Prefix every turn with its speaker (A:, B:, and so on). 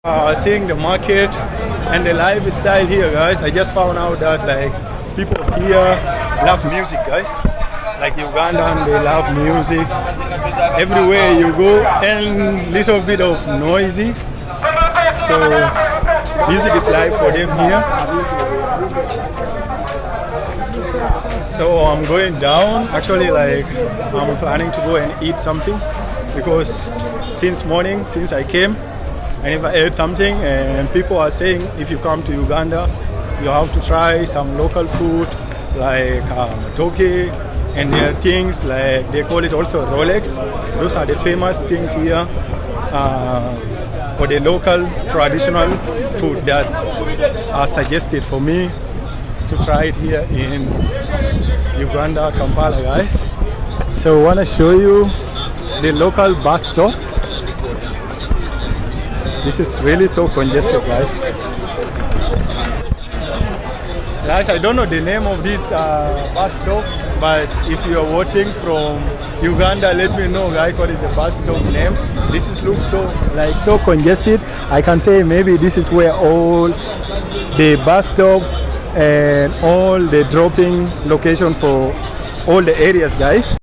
A: Seeing the market and the lifestyle here, guys. I just found out that like people here love music, guys. Like Ugandan, they love music. Everywhere you go, and little bit of noisy. So music is live for them here. So I'm going down. Actually, like I'm planning to go and eat something because since morning, since I came, I never ate something, and people are saying if you come to Uganda, you have to try some local food like toke, and there are things like they call it also Rolex. Those are the famous things here for the local traditional food that are suggested for me to try it here in Uganda, Kampala, guys. So I want to show you the local bus stop. This is really so congested, guys. Guys, I don't know the name of this bus stop, but if you are watching from Uganda, let me know, guys, what is the bus stop name. This is looks so congested. I can say maybe this is where all the bus stop and all the dropping location for all the areas, guys.